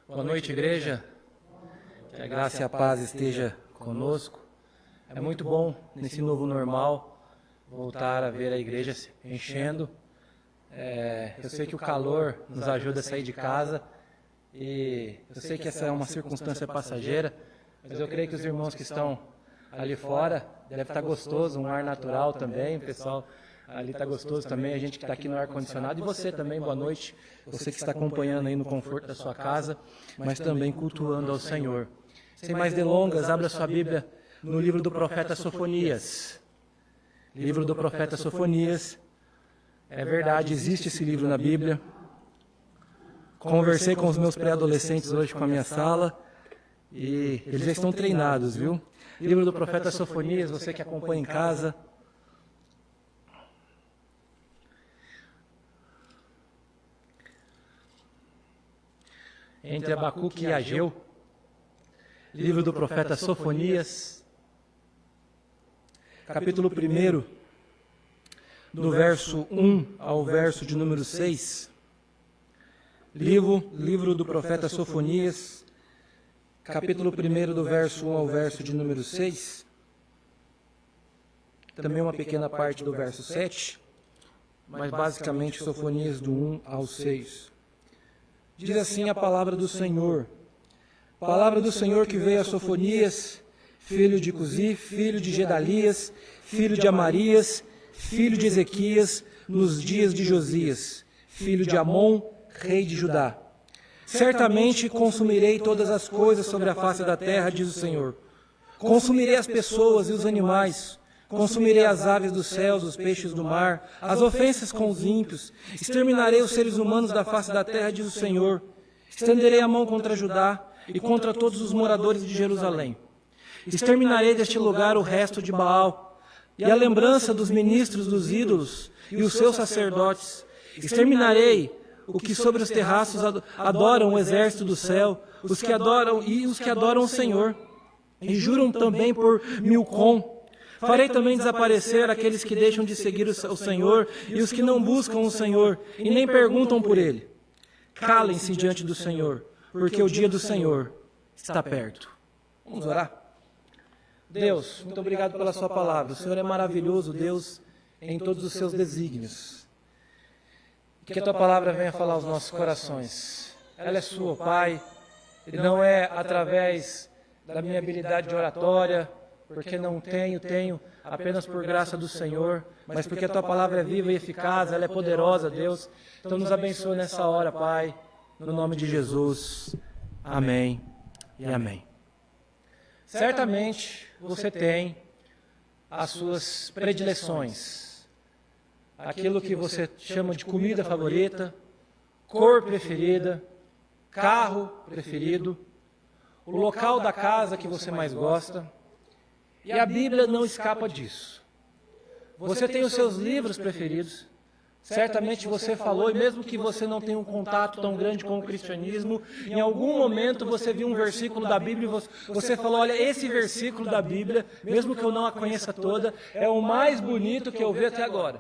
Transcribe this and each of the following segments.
Boa noite, igreja. Que a graça e a paz esteja conosco. É muito bom, nesse novo normal, voltar a ver a igreja se enchendo. Eu sei que o calor nos ajuda a sair de casa e eu sei que essa é uma circunstância passageira, mas eu creio que os irmãos que estão ali fora deve estar gostoso, um ar natural também, o pessoal ali está gostoso também, a gente que está aqui no ar-condicionado, e você também, boa noite, você que está acompanhando aí no conforto da sua casa, mas também cultuando ao Senhor. Sem mais delongas, abra sua Bíblia no livro do profeta Sofonias. Livro do profeta Sofonias. É verdade, existe esse livro na Bíblia. Conversei com os meus pré-adolescentes hoje com a minha sala e eles já estão treinados, viu? Livro do profeta Sofonias, você que acompanha em casa. Entre Abacuque e Ageu, livro do profeta Sofonias, capítulo 1, do verso 1 ao verso de número 6. Livro do profeta Sofonias, capítulo 1, do verso 1 ao verso de número 6. Também uma pequena parte do verso 7, mas basicamente Sofonias do 1 ao 6. Diz assim a palavra do Senhor. Palavra do Senhor que veio a Sofonias, filho de Cusi, filho de Gedalias, filho de Amarias, filho de Ezequias, nos dias de Josias, filho de Amon, rei de Judá. Certamente consumirei todas as coisas sobre a face da terra, diz o Senhor. Consumirei as pessoas e os animais, consumirei as aves dos céus, os peixes do mar, as ofensas com os ímpios, exterminarei os seres humanos da face da terra, diz o Senhor. Estenderei a mão contra Judá e contra todos os moradores de Jerusalém. Exterminarei deste lugar o resto de Baal e a lembrança dos ministros dos ídolos e os seus sacerdotes. Exterminarei o que sobre os terraços adoram o exército do céu, os que adoram o Senhor, e juram também por Milcom. Farei também desaparecer aqueles que deixam de seguir o Senhor e os que não buscam o Senhor e nem perguntam por Ele. Calem-se diante do Senhor, porque o dia do Senhor está perto. Vamos orar? Deus, muito obrigado pela sua palavra. O Senhor é maravilhoso, Deus, em todos os seus desígnios. Que a tua palavra venha falar aos nossos corações. Ela é sua, Pai, e não é através da minha habilidade de oratória, porque não tenho apenas por graça do Senhor, mas porque a tua palavra é viva e eficaz, ela é poderosa, Deus. Então nos abençoa nessa hora, Pai, no nome de Jesus. Amém e amém. Certamente você tem as suas predileções, aquilo que você chama de comida favorita, cor preferida, carro preferido, o local da casa que você mais gosta. E a Bíblia não escapa disso. Você tem os seus livros preferidos. Certamente você falou, e mesmo que você não tenha um contato tão grande com o cristianismo, em algum momento você viu um versículo da Bíblia e você falou, olha, esse versículo da Bíblia, mesmo que eu não a conheça toda, é o mais bonito que eu vi até agora.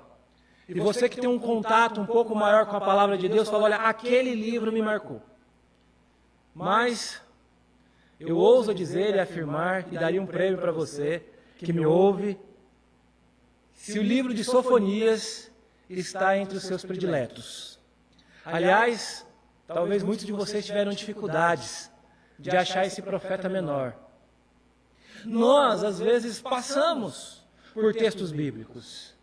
E você que tem um contato um pouco maior com a palavra de Deus, falou, olha, aquele livro me marcou. Mas eu ouso dizer e afirmar, e daria um prêmio para você que me ouve, se o livro de Sofonias está entre os seus prediletos. Aliás, talvez muitos de vocês tiveram dificuldades de achar esse profeta menor. Nós, às vezes, passamos por textos bíblicos.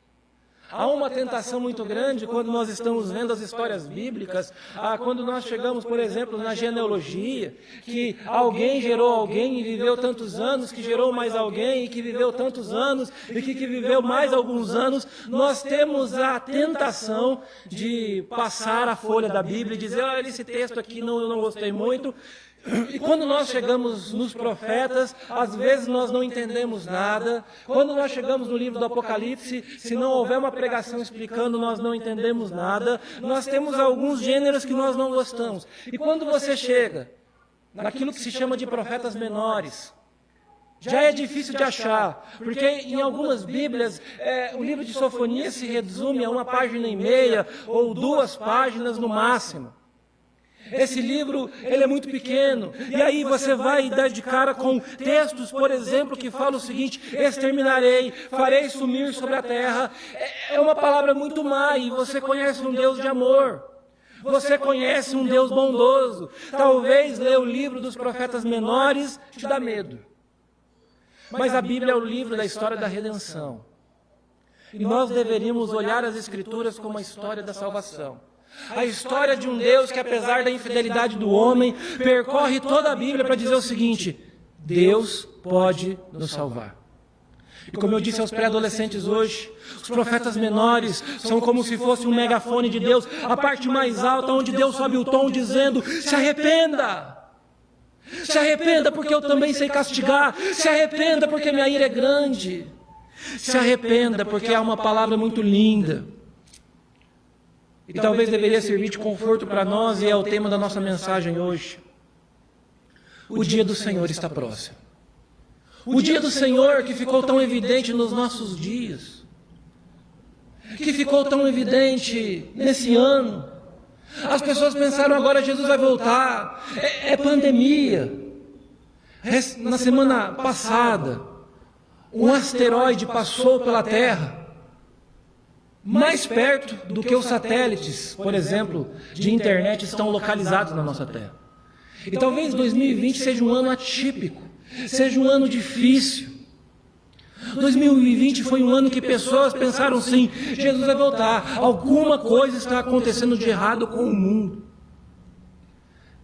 Há uma tentação muito grande quando nós estamos vendo as histórias bíblicas, quando nós chegamos, por exemplo, na genealogia, que alguém gerou alguém e viveu tantos anos, que gerou mais alguém e que viveu tantos anos e que viveu mais alguns anos, nós temos a tentação de passar a folha da Bíblia e dizer, olha, esse texto aqui eu não gostei muito. E quando nós chegamos nos profetas, às vezes nós não entendemos nada. Quando nós chegamos no livro do Apocalipse, se não houver uma pregação explicando, nós não entendemos nada. Nós temos alguns gêneros que nós não gostamos. E quando você chega naquilo que se chama de profetas menores, já é difícil de achar, porque em algumas Bíblias, o livro de Sofonias se resume a 1,5 páginas ou 2 páginas no máximo. Esse livro, ele é muito pequeno. E aí você vai dar de cara com textos, por exemplo, que falam o seguinte: exterminarei, farei sumir sobre a terra. É uma palavra muito má, e você conhece um Deus de amor. Você conhece um Deus bondoso. Talvez ler o livro dos profetas menores te dá medo. Mas a Bíblia é o livro da história da redenção. E nós deveríamos olhar as Escrituras como a história da salvação. A história de um Deus que, apesar da infidelidade do homem, percorre toda a Bíblia para dizer o seguinte: Deus pode nos salvar. E como eu disse aos pré-adolescentes hoje, os profetas menores são como se fosse um megafone de Deus, a parte mais alta, onde Deus sobe o tom dizendo: se arrependa! Se arrependa porque eu também sei castigar. Se arrependa porque minha ira é grande. Se arrependa porque há uma palavra muito linda. E talvez deveria servir de conforto para nós, e é o tema da nossa mensagem hoje. O dia do Senhor está próximo. O dia do Senhor que ficou tão evidente nos nossos dias, que ficou tão evidente nesse ano. As pessoas pensaram: agora Jesus vai voltar, é pandemia. Na semana passada, um asteroide passou pela Terra, mais perto do que os satélites, por exemplo, de internet estão localizados na nossa Terra. E talvez 2020 seja um ano atípico, seja um ano difícil. 2020 foi um ano que pessoas pensaram assim: Jesus vai voltar, alguma coisa está acontecendo de errado com o mundo.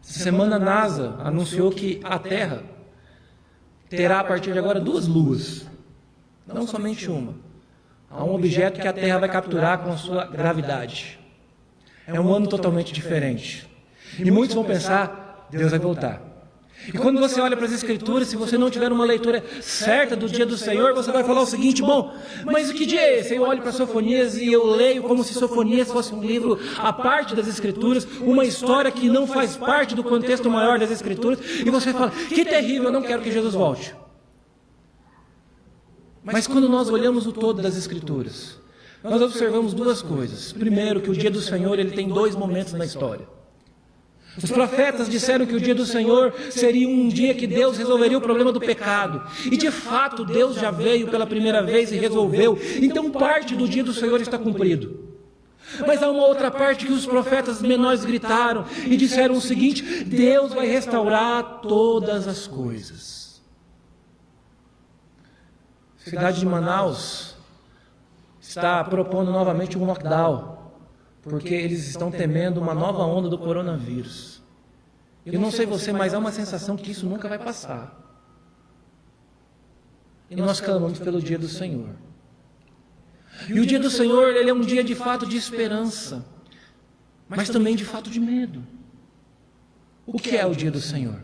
Essa semana a NASA anunciou que a Terra terá a partir de agora 2 luas, não somente uma. Há um objeto que a Terra vai capturar com a sua gravidade. É um ano totalmente diferente. E muitos vão pensar: Deus vai voltar. E quando você olha para as Escrituras, se você não tiver uma leitura certa do dia do Senhor, você vai falar o seguinte: bom, mas que dia é esse? Eu olho para Sofonias e eu leio como se Sofonias fosse um livro à parte das Escrituras, uma história que não faz parte do contexto maior das Escrituras, e você fala: que terrível, eu não quero que Jesus volte. Mas quando nós olhamos o todo das Escrituras, nós observamos 2 coisas. Primeiro, que o dia do Senhor ele tem 2 momentos na história. Os profetas disseram que o dia do Senhor seria um dia que Deus resolveria o problema do pecado. E de fato Deus já veio pela primeira vez e resolveu. Então parte do dia do Senhor está cumprido. Mas há uma outra parte que os profetas menores gritaram e disseram o seguinte: Deus vai restaurar todas as coisas. A cidade de Manaus está propondo novamente um lockdown, porque eles estão temendo uma nova onda do coronavírus. Eu não sei você, mas há uma sensação que isso nunca vai passar. E nós clamamos pelo dia do Senhor. E o dia do Senhor, ele é um dia de fato de esperança, mas também de fato de medo. O que é o dia do Senhor?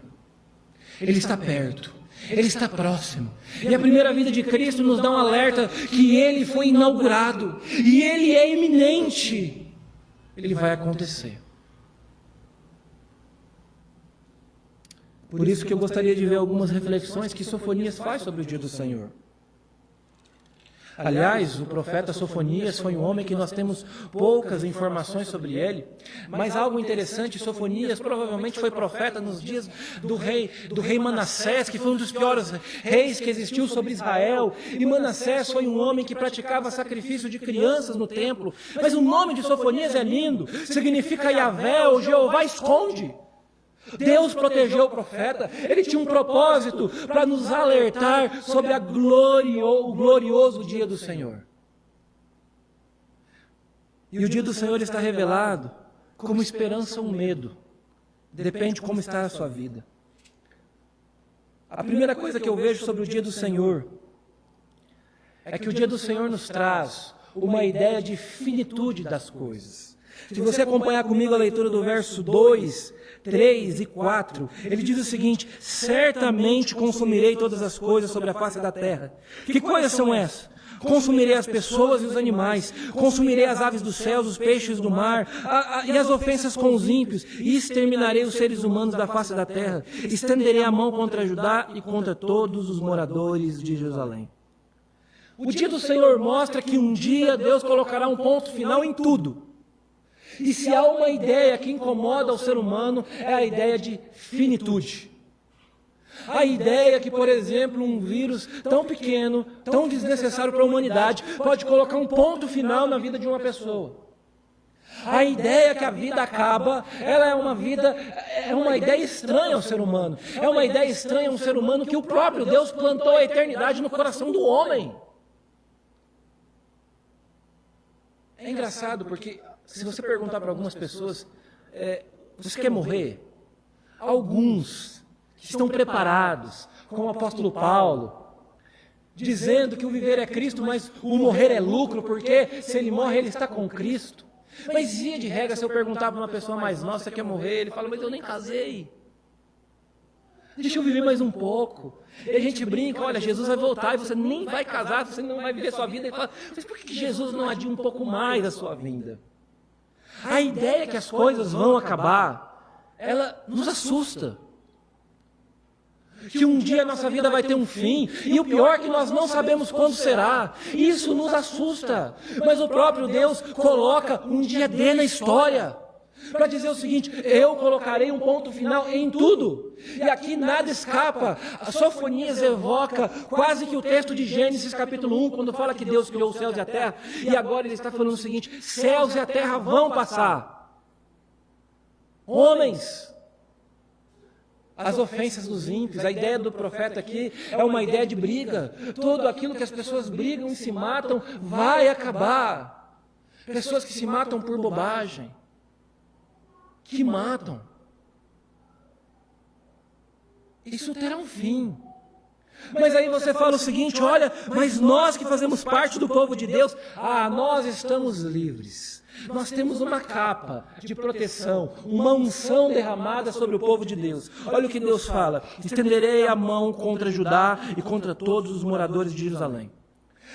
Ele está perto. Ele está próximo. E a primeira vida de Cristo nos dá um alerta que Ele foi inaugurado. E Ele é iminente. Ele vai acontecer. Por isso que eu gostaria de ver algumas reflexões que Sofonias faz sobre o dia do Senhor. Aliás, o profeta Sofonias foi um homem que nós temos poucas informações sobre ele, mas algo interessante: Sofonias provavelmente foi profeta nos dias do rei Manassés, que foi um dos piores reis que existiu sobre Israel. E Manassés foi um homem que praticava sacrifício de crianças no templo. Mas o nome de Sofonias é lindo, significa Yahvé, ou Jeová esconde. Deus protegeu o profeta. Ele tinha um propósito para nos alertar sobre o glorioso dia do Senhor. E o dia do Senhor está revelado como esperança ou medo. Depende de como está a sua vida. A primeira coisa que eu vejo sobre o dia do Senhor é que o dia do Senhor nos traz uma ideia de finitude das coisas. Se você acompanhar comigo a leitura do verso 2, 3 e 4, ele diz o seguinte: certamente consumirei todas as coisas sobre a face da terra. Que coisas são essas? Consumirei as pessoas e os animais, consumirei as aves dos céus, os peixes do mar, e as ofensas com os ímpios, e exterminarei os seres humanos da face da terra. Estenderei a mão contra Judá e contra todos os moradores de Jerusalém. O dia do Senhor mostra que um dia Deus colocará um ponto final em tudo. E se há uma ideia que incomoda o ser humano, é a ideia de finitude. A ideia que, por exemplo, um vírus tão pequeno, tão desnecessário para a humanidade, pode colocar um ponto final na vida de uma pessoa. A ideia que a vida acaba, ela é uma ideia estranha ao ser humano. É uma ideia estranha a um ser humano que o próprio Deus plantou a eternidade no coração do homem. É engraçado porque, se você perguntar para algumas pessoas, você quer morrer? Alguns que estão preparados, como o apóstolo Paulo, dizendo que o viver é Cristo, mas o morrer é lucro, porque se ele morre, ele está com Cristo. Mas via de regra, se eu perguntar para uma pessoa mais nova, você quer morrer? Ele fala, mas eu nem casei. Deixa eu viver mais um pouco. E a gente brinca, olha, Jesus vai voltar e você nem vai casar, você não vai viver sua vida. E fala, mas por que Jesus não adia um pouco mais a sua vinda? A ideia que as coisas vão acabar, ela nos assusta. Que um dia a nossa vida vai ter um fim, e o pior é que nós não sabemos quando será. Isso nos assusta. Mas o próprio Deus coloca um dia D na história, para dizer o seguinte, eu colocarei um ponto final em tudo. E aqui nada escapa. A Sofonias evoca quase que o texto de Gênesis capítulo 1, quando fala que Deus criou os céus e a terra, e agora ele está falando o seguinte, céus e a terra vão passar. Homens, as ofensas dos ímpios, a ideia do profeta aqui é uma ideia de briga. Tudo aquilo que as pessoas brigam e se matam vai acabar. Pessoas que se matam por bobagem, que matam. Isso terá um fim. Mas aí você fala o seguinte, olha, mas nós que fazemos parte do povo de Deus, nós estamos livres. Nós temos uma capa de proteção, uma unção derramada sobre o povo de Deus. Olha o que Deus fala, estenderei a mão contra Judá e contra todos os moradores de Jerusalém.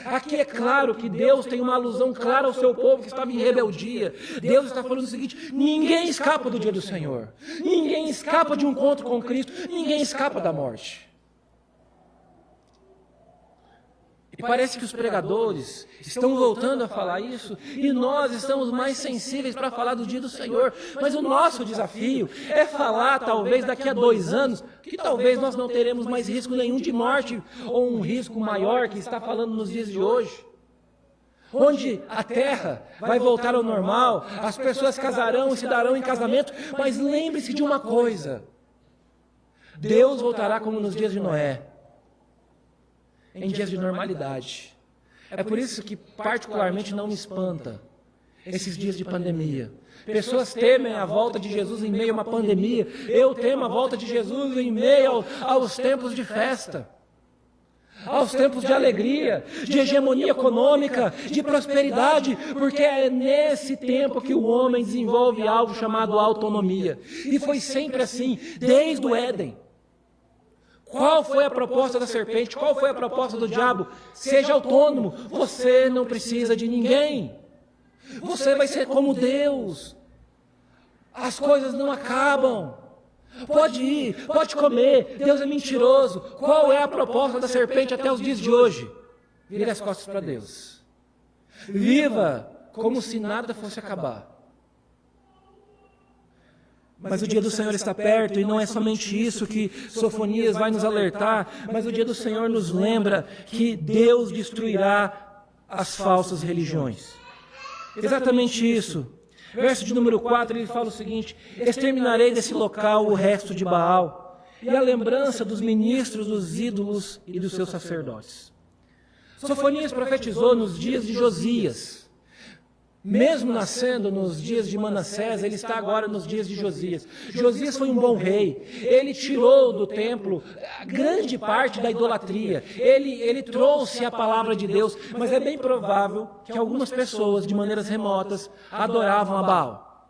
Aqui é claro que Deus tem uma alusão clara ao seu povo que estava em rebeldia. Deus está falando o seguinte, ninguém escapa do dia do Senhor. Ninguém escapa de um encontro com Cristo. Ninguém escapa da morte. E parece que os pregadores estão voltando a falar isso, e nós estamos mais sensíveis para falar do dia do Senhor. Mas o nosso desafio é falar, talvez daqui a 2 anos, que talvez nós não teremos mais risco nenhum de morte, ou um risco maior que está falando nos dias de hoje. Onde a terra vai voltar ao normal, as pessoas casarão e se darão em casamento, mas lembre-se de uma coisa, Deus voltará como nos dias de Noé, em dias de normalidade. É por isso que particularmente não me espanta esses dias de pandemia. Pessoas temem a volta de Jesus em meio a uma pandemia. Eu temo a volta de Jesus em meio aos tempos de festa, aos tempos de alegria, de hegemonia econômica, de prosperidade, porque é nesse tempo que o homem desenvolve algo chamado autonomia. E foi sempre assim, desde o Éden. Qual foi a proposta da serpente? Qual foi a proposta do diabo? Seja autônomo, você não precisa de ninguém. Você vai ser como Deus. As coisas não acabam. Pode ir, pode comer, Deus é mentiroso. Qual é a proposta da serpente até os dias de hoje? Vire as costas para Deus. Viva como se nada fosse acabar. Mas o dia do Senhor está perto, e não é somente isso que Sofonias vai nos alertar, mas o dia do Senhor nos lembra que Deus destruirá as falsas religiões. Exatamente isso. Verso de número 4, ele fala o seguinte, exterminarei desse local o resto de Baal, e a lembrança dos ministros dos ídolos e dos seus sacerdotes. Sofonias profetizou nos dias de Josias. Mesmo nascendo nos dias de Manassés, ele está agora nos dias de Josias. Josias foi um bom rei. Ele tirou do templo a grande parte da idolatria. Ele trouxe a palavra de Deus, mas é bem provável que algumas pessoas, de maneiras remotas, adoravam a Baal.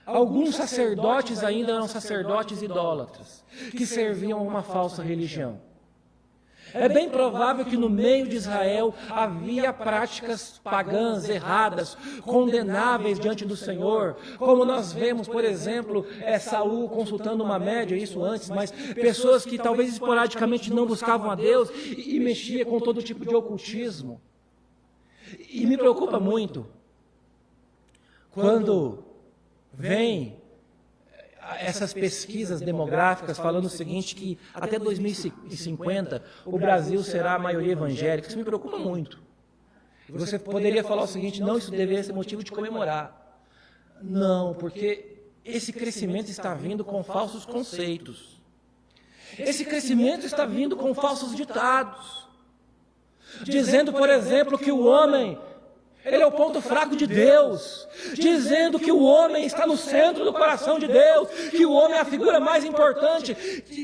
Alguns sacerdotes ainda eram sacerdotes idólatras, que serviam a uma falsa religião. É bem provável que no meio de Israel havia práticas pagãs, erradas, condenáveis diante do Senhor, como nós vemos, por exemplo, Saul consultando uma média, isso antes, mas pessoas que talvez esporadicamente não buscavam a Deus e mexia com todo tipo de ocultismo. E me preocupa muito quando vem essas pesquisas demográficas falando o seguinte, que até 2050 o Brasil será a maioria evangélica, isso me preocupa muito. Você poderia falar o seguinte, não, isso deveria ser motivo de comemorar. Não, porque esse crescimento está vindo com falsos conceitos. Esse crescimento está vindo com falsos ditados. Dizendo, por exemplo, que o homem, ele é o ponto fraco de Deus. Dizendo que o homem está no centro do coração de Deus. Que o homem é a figura mais importante,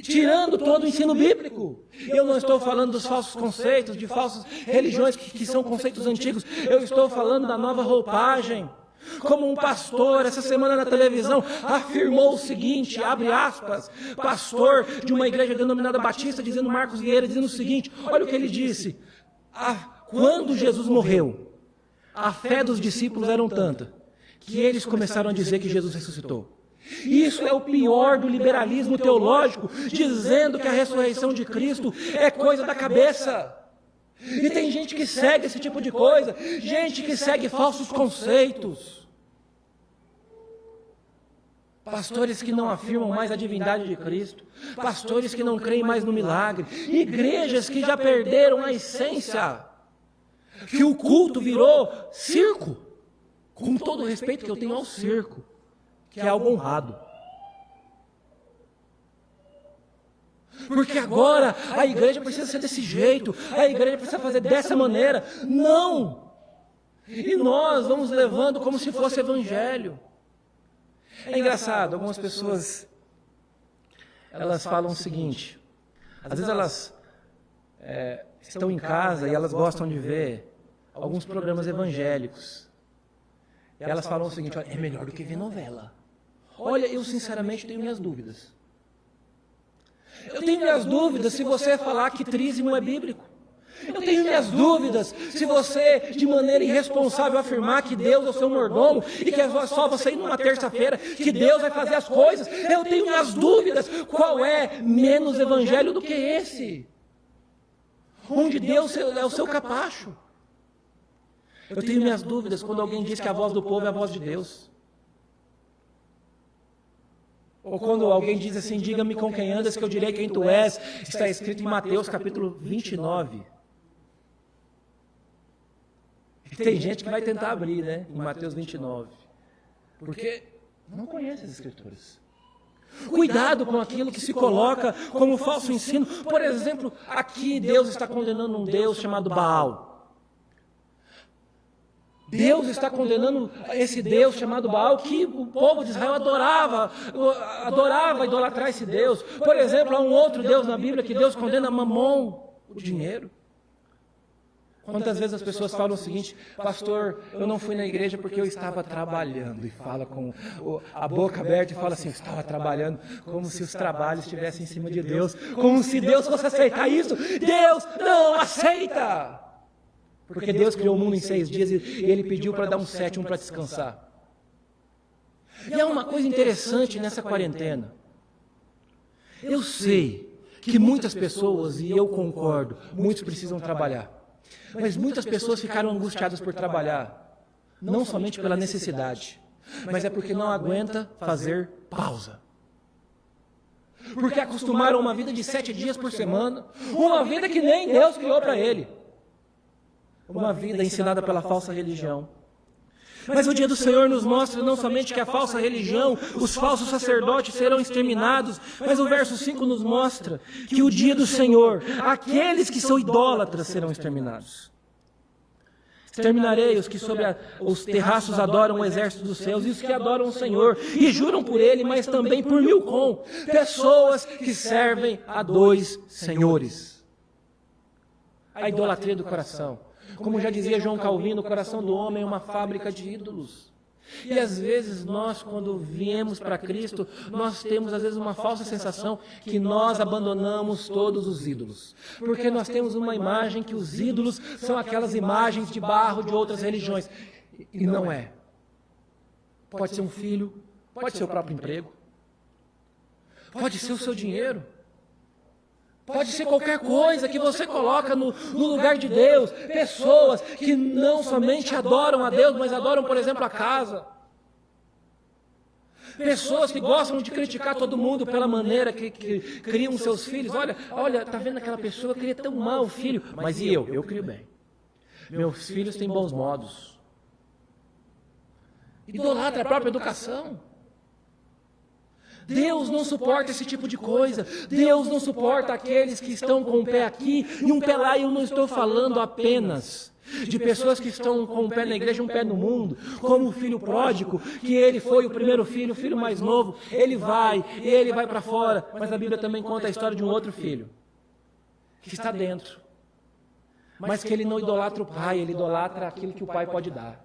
tirando todo o ensino bíblico. Eu não estou falando dos falsos conceitos, de falsas religiões que são conceitos antigos. Eu estou falando da nova roupagem. Como um pastor, essa semana na televisão, afirmou o seguinte, abre aspas, pastor de uma igreja denominada Batista, dizendo Marcos Vieira, dizendo o seguinte, olha o que ele disse, quando Jesus morreu, a fé dos discípulos era tanta, que eles começaram a dizer que Jesus ressuscitou. Isso é o pior do liberalismo teológico, dizendo que a ressurreição de Cristo é coisa da cabeça. E tem gente que segue esse tipo de coisa, gente que segue falsos conceitos. Pastores que não afirmam mais a divindade de Cristo, pastores que não creem mais no milagre, igrejas que já perderam a essência, que o culto virou circo, com todo o respeito que eu tenho ao circo, que é algo honrado. Porque agora a igreja precisa ser desse jeito, a igreja precisa fazer dessa maneira. Não! E nós vamos levando como se fosse evangelho. É engraçado, algumas pessoas, elas falam o seguinte, às vezes elas estão em casa e elas gostam de ver alguns programas evangélicos. E elas falam o seguinte, olha, é melhor do que ver novela. Olha, eu sinceramente tenho minhas dúvidas. Eu tenho minhas dúvidas se você falar que trízimo é bíblico. Eu tenho minhas dúvidas se você, de maneira irresponsável, afirmar que Deus é o seu mordomo e que é só você ir numa terça-feira que Deus vai fazer as coisas. Eu tenho minhas dúvidas. Qual é menos evangelho do que esse? Onde Deus é o seu capacho. Eu tenho minhas dúvidas quando alguém diz que a voz do povo é a voz de Deus. Ou quando alguém diz assim, diga-me com quem andas que eu direi quem tu és. Está escrito em Mateus capítulo 29. E tem gente que vai tentar abrir, né? Em Mateus 29. Porque não conhece as escrituras. Cuidado com aquilo que se coloca como falso ensino. Por exemplo, aqui Deus está condenando um Deus chamado Baal. Deus está condenando esse Deus chamado Baal, que o povo de Israel adorava idolatrar esse Deus. Por exemplo, há um outro Deus na Bíblia que Deus condena, Mamon, o dinheiro. Quantas vezes as pessoas falam o seguinte, pastor, eu não fui na igreja porque eu estava trabalhando, e fala com a boca aberta e fala assim, eu estava trabalhando, como se os trabalhos estivessem em cima de Deus, como se Deus fosse aceitar isso. Deus não aceita! Porque Deus criou o mundo em 6 dias e Ele pediu para dar um 7º para descansar. E há uma coisa interessante nessa quarentena. Eu sei que muitas pessoas, e eu concordo, muitos precisam trabalhar. Mas muitas pessoas ficaram angustiadas por trabalhar. Não somente pela necessidade, mas é porque não aguenta fazer pausa. Porque acostumaram uma vida de 7 dias por semana, uma vida que nem Deus criou para ele. Uma vida ensinada pela falsa religião. Mas o dia do Senhor nos mostra não somente que a falsa religião, os falsos sacerdotes serão exterminados, mas o verso 5 nos mostra que o dia do Senhor, aqueles que são idólatras serão exterminados. Exterminarei os que sobre os terraços adoram o exército dos céus e os que adoram o Senhor e juram por ele, mas também por Milcom, pessoas que servem a 2 senhores. A idolatria do coração. Como já dizia João Calvino, o coração do homem é uma fábrica de ídolos. E às vezes nós, quando viemos para Cristo, nós temos às vezes uma falsa sensação que nós abandonamos todos os ídolos. Porque nós temos uma imagem que os ídolos são aquelas imagens de barro de outras religiões. E não é. Pode ser um filho, pode ser o próprio emprego, pode ser o seu dinheiro. Pode ser qualquer coisa que você coloca no lugar de Deus. Pessoas que não somente adoram a Deus, mas adoram, por exemplo, a casa. Pessoas que gostam de criticar todo mundo pela maneira que criam seus filhos. Olha, tá vendo aquela pessoa, cria tão mal o filho. Mas e eu? Eu crio bem. Meus filhos têm bons modos. Idolatra a própria educação. Deus não suporta esse tipo de coisa. Deus não suporta aqueles que estão com um pé aqui e um pé lá. E eu não estou falando apenas de pessoas que estão com um pé na igreja e um pé no mundo, como o filho pródigo, que ele foi o primeiro filho, o filho mais novo, ele vai para fora, mas a Bíblia também conta a história de um outro filho, que está dentro, mas que ele não idolatra o pai, ele idolatra aquilo que o pai pode dar.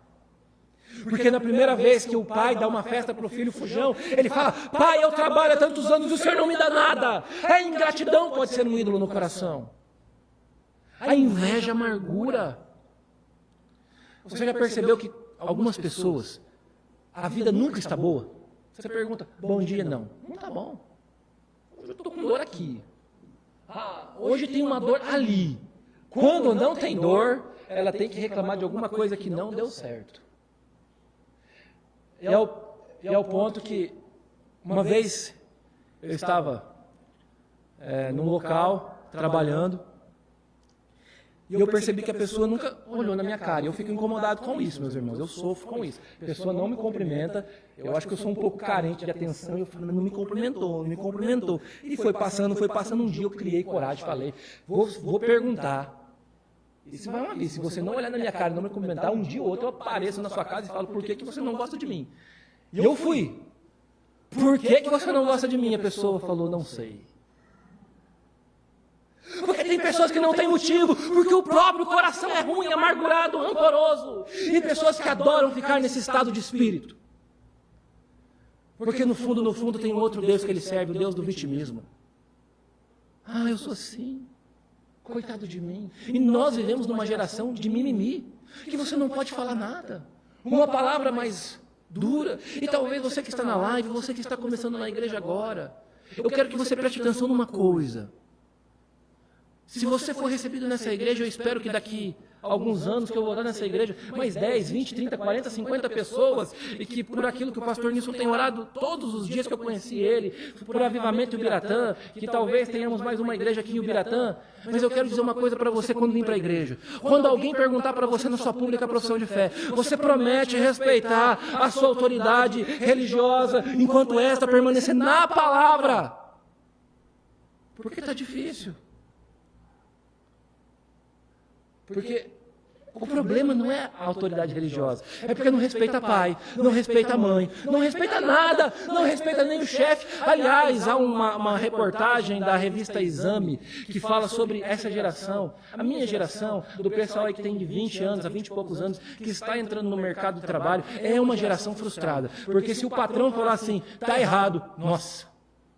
Porque na primeira vez que o pai dá uma festa para o filho fujão, ele fala: pai, eu trabalho há tantos anos e o senhor não me dá nada. A ingratidão pode ser um ídolo no coração. A inveja, a amargura. Você já percebeu que algumas pessoas, a vida nunca está boa? Você pergunta: bom dia, não. Não está bom. Hoje eu estou com dor aqui. Hoje tem uma dor ali. Quando não tem dor, ela tem que reclamar de alguma coisa que não deu certo. É o ponto que, uma vez, eu estava num local, trabalhando, e eu percebi que a pessoa nunca olhou na minha cara. E eu fico incomodado com isso, meus irmãos. Eu sofro com isso. A pessoa não me cumprimenta. Eu acho que eu sou um pouco carente de atenção. E eu falo: não me cumprimentou, não me cumprimentou. E foi passando um dia, eu criei coragem, falei: vou perguntar. E se vai uma lista, se você não olhar na minha cara e não me cumprimentar, um dia ou outro eu apareço na sua casa e falo: por que você não gosta de mim? E eu fui. Por que você não gosta de mim? A pessoa falou: não sei. Porque tem pessoas que não têm motivo, porque o próprio coração é ruim, amargurado, rancoroso. E pessoas que adoram ficar nesse estado de espírito. Porque no fundo tem um outro Deus que ele serve, o Deus do vitimismo. Eu sou assim. Coitado de mim. E nós vivemos numa geração de mimimi, que você não pode falar nada. Uma palavra mais dura. E talvez você que está na live, você que está começando na igreja agora, eu quero que você preste atenção numa coisa. Se você for recebido nessa igreja, eu espero que daqui a alguns anos que eu vou orar nessa igreja, mais 10, 20, 30, 40, 50 pessoas, e que por aquilo que o pastor Nilson tem orado todos os dias que eu conheci ele, por avivamento em Ubiratã, que talvez tenhamos mais uma igreja aqui em Ubiratã. Mas eu quero dizer uma coisa para você quando vir para a igreja. Quando alguém perguntar para você na sua pública profissão de fé, você promete respeitar a sua autoridade religiosa, enquanto esta permanecer na palavra. Porque está difícil. Porque o problema não é a autoridade religiosa, é porque não respeita pai, não respeita a mãe, não respeita nada, não respeita nem o chefe. Aliás, há uma reportagem da revista Exame que fala sobre essa geração, a minha geração, do pessoal aí que tem de 20 anos a 20 e poucos anos, que está entrando no mercado de trabalho, é uma geração frustrada. Porque se o patrão falar assim: está errado, nossa,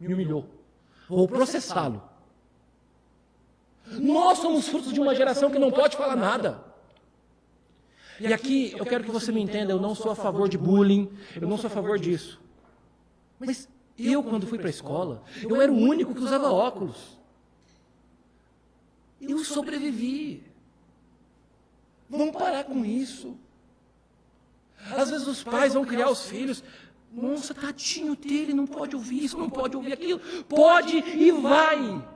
me humilhou, vou processá-lo. Nós somos frutos de uma geração que não pode falar nada. E aqui eu quero que você me entenda, eu não sou a favor de bullying, eu não sou a favor disso. Mas eu, quando fui para a escola, eu era o único que usava óculos. Eu sobrevivi. Vamos parar com isso. Às vezes os pais vão criar os filhos: nossa, tadinho dele, não pode ouvir isso, não pode ouvir aquilo. Pode e vai.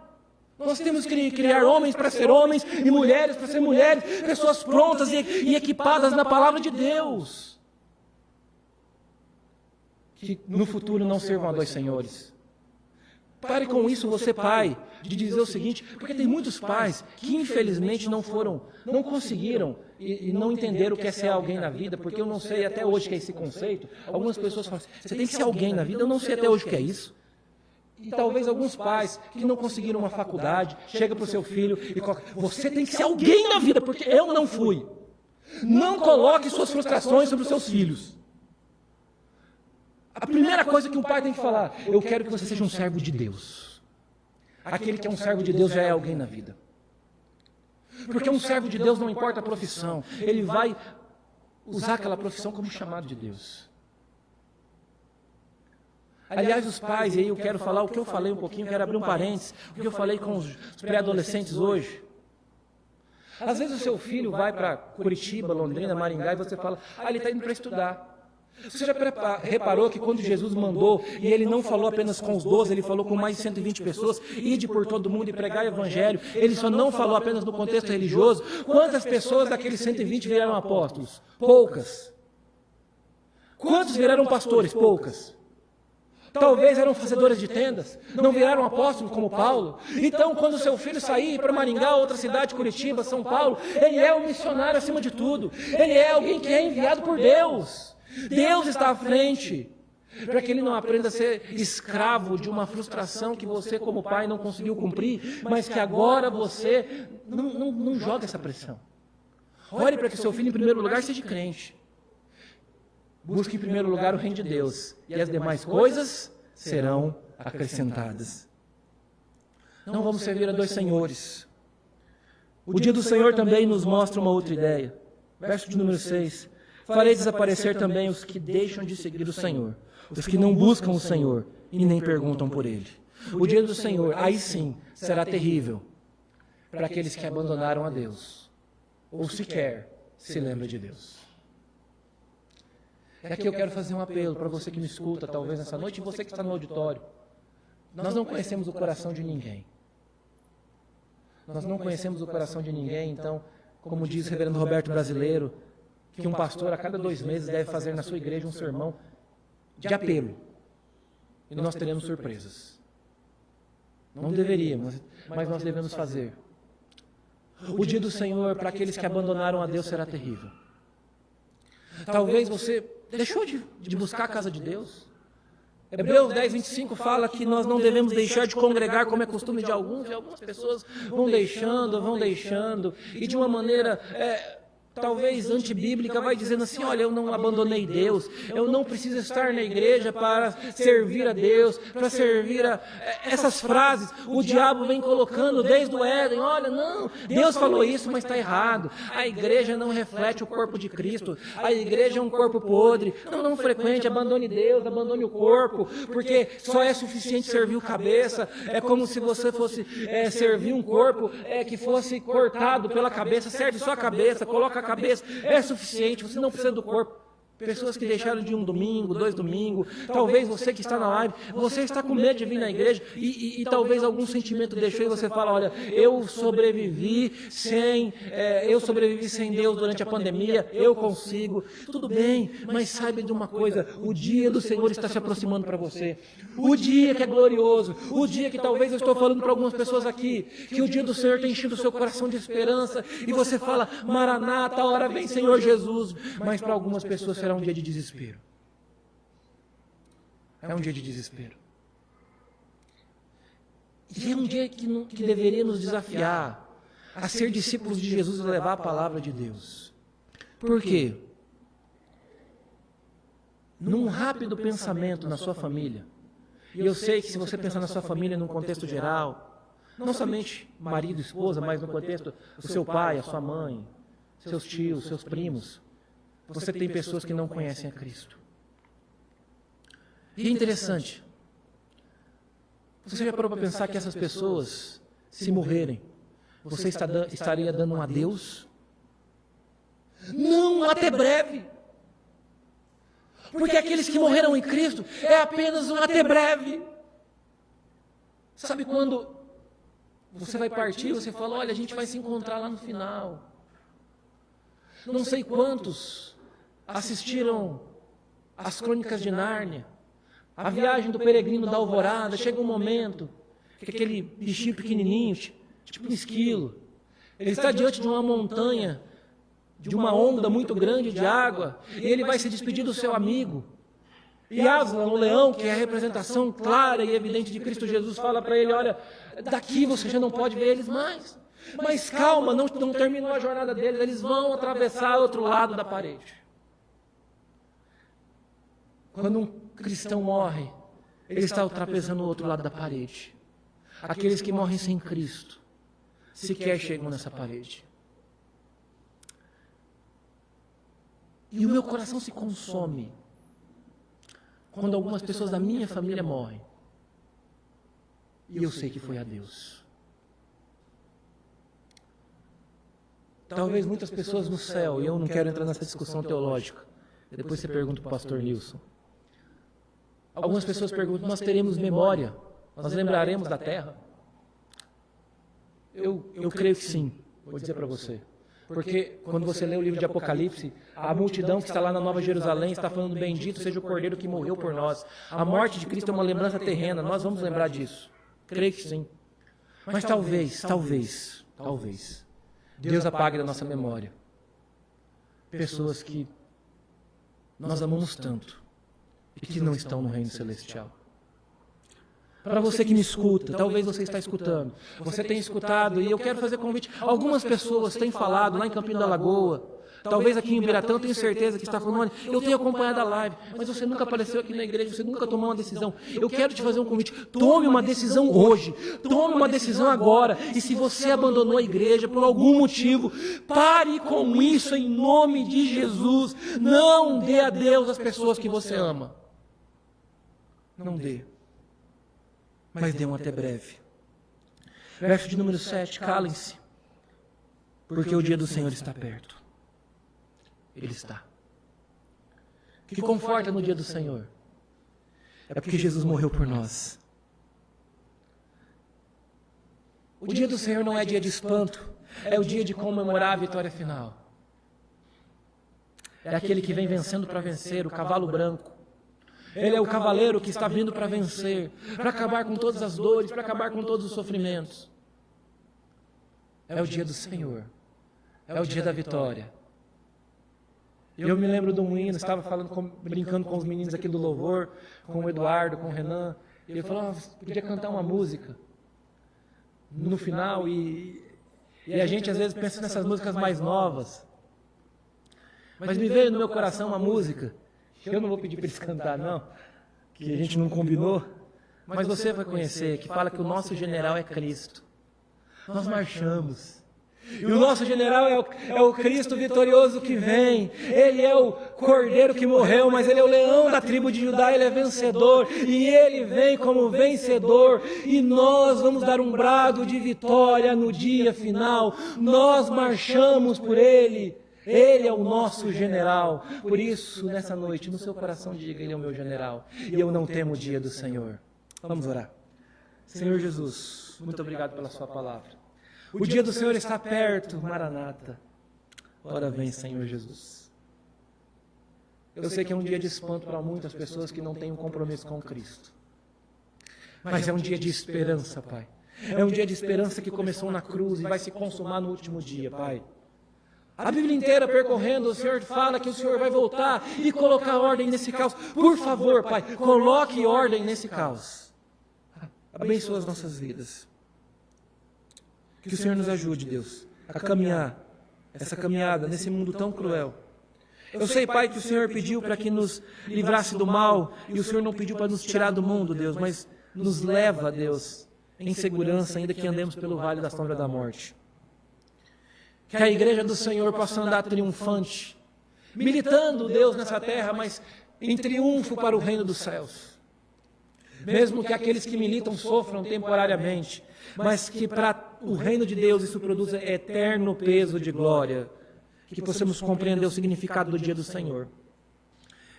Nós temos que criar homens para ser homens e mulheres para ser mulheres, pessoas prontas e equipadas na palavra de Deus. Que no futuro não sirvam a dois senhores. Pare com isso, você pai, de dizer o seguinte, porque tem muitos pais que infelizmente não conseguiram e não entenderam o que é ser alguém na vida, porque eu não sei até hoje o que é esse conceito. Algumas pessoas falam assim: você tem que ser alguém na vida, eu não sei até hoje o que é isso. E talvez alguns pais que não conseguiram uma faculdade, chega para o seu filho e coloca: você tem que ser alguém na vida, porque eu não fui. Não coloque suas frustrações sobre os seus filhos. A primeira coisa que um pai tem que falar: eu quero que você seja um servo de Deus. Aquele que é um servo de Deus já é alguém na vida. Porque um servo de Deus, não importa a profissão, ele vai usar aquela profissão como chamado de Deus. Aliás, os pais, e aí eu quero falar o que eu falei um pouquinho, quero abrir um parênteses, o que eu falei com os pré-adolescentes hoje. Às vezes o seu filho vai para Curitiba, Londrina, Maringá, e você fala: ele está indo para estudar. Você já reparou que quando Jesus mandou, e ele não falou apenas com os 12, ele falou com mais de 120 pessoas, ide por todo mundo e pregar o evangelho, ele só não falou apenas no contexto religioso. Quantas pessoas daqueles 120 viraram apóstolos? Poucas. Quantos viraram pastores? Poucas. Talvez eram fazedores de tendas, não viraram apóstolos como Paulo. Então, quando seu filho sair para Maringá, outra cidade, Curitiba, São Paulo, ele é um missionário acima de tudo. Ele é alguém que é enviado por Deus. Deus está à frente, para que ele não aprenda a ser escravo de uma frustração que você, como pai, não conseguiu cumprir, mas que agora você não joga essa pressão. Olhe para que seu filho, em primeiro lugar, seja crente. Busque em primeiro lugar o reino de Deus, e as demais coisas serão acrescentadas. Não vamos servir a dois senhores. O dia do Senhor também nos mostra uma outra ideia. Verso de número 6. Farei desaparecer também os que deixam de seguir o Senhor, os que não buscam o Senhor e nem perguntam por Ele. O dia do Senhor, aí sim, será terrível para aqueles que abandonaram a Deus, ou sequer se lembra de Deus. É que eu quero fazer um apelo para você que me escuta, talvez nessa noite, e você que está no auditório. Nós não conhecemos o coração de ninguém. Nós não conhecemos o coração de ninguém, então, como diz o reverendo Roberto Brasileiro, que um pastor a cada 2 meses deve fazer na sua igreja um sermão de apelo. E nós teremos surpresas. Não deveríamos, mas nós devemos fazer. O dia do Senhor para aqueles que abandonaram a Deus será terrível. Talvez você deixou de buscar a casa de Deus. Hebreus 10, 25 fala que nós não devemos deixar de congregar como é costume de alguns, e algumas pessoas vão deixando, e de uma maneira talvez antibíblica, vai dizendo assim, olha, eu não abandonei Deus, eu não preciso estar na igreja para servir a Deus, para servir a... Essas frases, o diabo vem colocando desde o Éden, olha, não, Deus falou isso, mas está errado, a igreja não reflete o corpo de Cristo, a igreja é um corpo podre, não frequente, abandone Deus, abandone o corpo, porque só é suficiente servir o cabeça, é como se você fosse servir um corpo que fosse cortado pela cabeça, serve só a cabeça, coloca a cabeça, é suficiente, você não precisa do corpo. Pessoas que deixaram de um domingo, 2 domingos, talvez você que está na live, você está com medo de vir na igreja e talvez algum sentimento deixou e você fala, olha, eu sobrevivi sem Deus durante a pandemia, eu consigo, tudo bem, mas saiba de uma coisa, o dia do Senhor está se aproximando para você, o dia que é glorioso, o dia que talvez eu estou falando para algumas pessoas aqui, que o dia do Senhor tem enchido o seu coração de esperança e você fala, Maranata, a hora vem Senhor Jesus, mas para algumas pessoas será um dia de desespero. É um dia de desespero. E é um dia que deveria nos desafiar a ser discípulos de Jesus e levar a palavra de Deus. Por quê? Num rápido pensamento na sua família, e eu sei que se você pensar na sua família num contexto geral, não somente marido e esposa, mas no contexto do seu pai, a sua mãe, seus tios, seus primos, você tem pessoas que não conhecem a Cristo. E é interessante. Você já parou para pensar que essas pessoas, se morrerem, você estaria dando um adeus? Não, até breve. Porque aqueles que morreram em Cristo é apenas um até breve. Sabe quando você vai partir, você fala, olha, a gente vai se encontrar lá no final. Não sei quantos assistiram às Crônicas de Nárnia, a viagem do peregrino da alvorada, chega um momento que aquele bichinho pequenininho, tipo um esquilo, ele está diante de uma montanha, de uma onda muito grande de água, e ele vai se despedir do seu amigo. E Aslan, o leão, que é a representação clara e evidente de Cristo Jesus, fala para ele, olha, daqui você já não pode ver eles mais. Mas calma, não terminou a jornada deles, eles vão atravessar o outro lado da parede. Quando um cristão morre, ele está ultrapassando o outro lado da parede. Aqueles que morrem sem Cristo sequer chegam nessa parede. E o meu coração se consome quando algumas pessoas da minha família morrem. E eu sei que foi a Deus. Talvez muitas pessoas no céu, e eu não quero entrar nessa discussão teológica, Depois você pergunta para o pastor Nilson. Algumas pessoas perguntam, nós teremos memória? Nós lembraremos da terra? Eu creio que sim, vou dizer para você. Porque quando você lê o livro de Apocalipse, a multidão que está lá na Nova Jerusalém está falando, bendito seja o Cordeiro que morreu por nós. A morte de Cristo é uma lembrança terrena, nós vamos lembrar disso. Creio que sim. Mas talvez, Deus apague da nossa memória pessoas que nós amamos tanto e que não estão no reino celestial. Para você que me escuta, talvez você está escutando, você tem escutado, e eu quero fazer convite. Algumas pessoas têm falado lá em Campina da Lagoa, talvez aqui em Biratã, eu tenho certeza que está falando, olha, eu tenho acompanhado a live, mas você nunca apareceu aqui na igreja, você nunca tomou uma decisão. Eu quero te fazer um convite, tome uma decisão hoje, tome uma decisão agora, e se você abandonou a igreja por algum motivo, pare com isso em nome de Jesus. Não dê a Deus as pessoas que você ama. Não dê. Mas dê um até breve. Verso de número 7, calem-se, porque o dia do Senhor está perto. Ele está. O que conforta no dia do Senhor? É porque Jesus morreu por nós. O dia do Senhor não é dia de espanto, é o dia de comemorar a vitória final. É aquele que vem vencendo para vencer, o cavalo branco. Ele é o cavaleiro que está vindo para vencer, para acabar com todas as dores, para acabar com todos os sofrimentos. É o dia do Senhor. É o dia da vitória. Eu me lembro de um hino, estava brincando com os meninos aqui do louvor, com o Eduardo, com o Renan, e ele falou, podia cantar uma música no final, e a gente às vezes pensa nessas músicas mais novas. Mas me veio no meu coração uma música, que eu não vou pedir para eles cantar não, que a gente não combinou, mas você vai conhecer, que fala que o nosso general é Cristo. Nós marchamos. E o nosso general é o Cristo vitorioso que vem. Ele é o Cordeiro que morreu, mas ele é o leão da tribo de Judá, ele é vencedor. E ele vem como vencedor. E nós vamos dar um brado de vitória no dia final. Nós marchamos por ele. Ele é o nosso general. Por isso, nessa noite, no seu coração diga, ele é o meu general. E eu não temo o dia do Senhor. Vamos orar. Senhor Jesus, muito obrigado pela sua palavra. O dia do Senhor está perto, Maranata. Ora vem, Senhor Jesus. Eu sei que é um dia de espanto para muitas pessoas que não têm um compromisso com Cristo. Mas é um dia de esperança, Pai. É um dia de esperança que começou na cruz e vai se consumar no último dia, Pai. A Bíblia inteira percorrendo, o Senhor fala que o Senhor vai voltar e colocar ordem nesse caos. Por favor, Pai, coloque ordem nesse caos. Abençoa as nossas vidas. Que o Senhor nos ajude, Deus, a caminhar essa caminhada nesse mundo tão cruel. Eu sei, Pai, que o Senhor pediu para que nos livrasse do mal, e o Senhor não pediu para nos tirar do mundo, Deus, mas nos leva, Deus, em segurança, ainda que andemos pelo vale da sombra da morte. Que a igreja do Senhor possa andar triunfante, militando, Deus, nessa terra, mas em triunfo para o reino dos céus. Mesmo que aqueles que militam sofram temporariamente, mas que para o reino de Deus isso produza eterno peso de glória. Que possamos compreender o significado do dia do Senhor.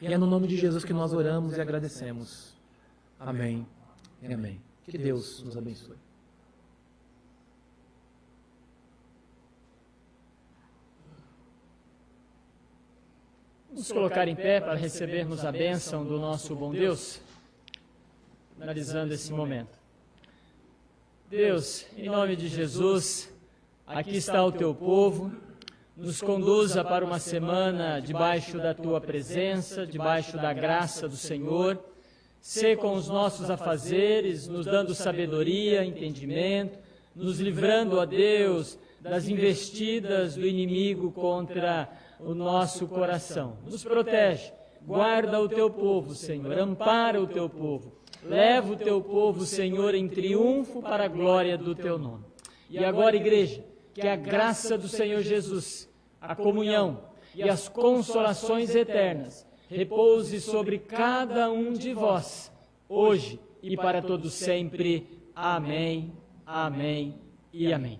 E é no nome de Jesus que nós oramos e agradecemos. Amém e amém. Que Deus nos abençoe. Vamos colocar em pé para recebermos a bênção do nosso bom Deus, finalizando esse momento. Deus, em nome de Jesus, aqui está o teu povo, nos conduza para uma semana debaixo da tua presença, debaixo da graça do Senhor, sê com os nossos afazeres, nos dando sabedoria, entendimento, nos livrando, ó Deus, das investidas do inimigo contra o nosso coração. Nos protege, guarda o teu povo, Senhor, ampara o teu povo. Leva o teu povo, Senhor, em triunfo para a glória do teu nome. E agora, igreja, que a graça do Senhor Jesus, a comunhão e as consolações eternas repouse sobre cada um de vós, hoje e para todos sempre. Amém, amém e amém.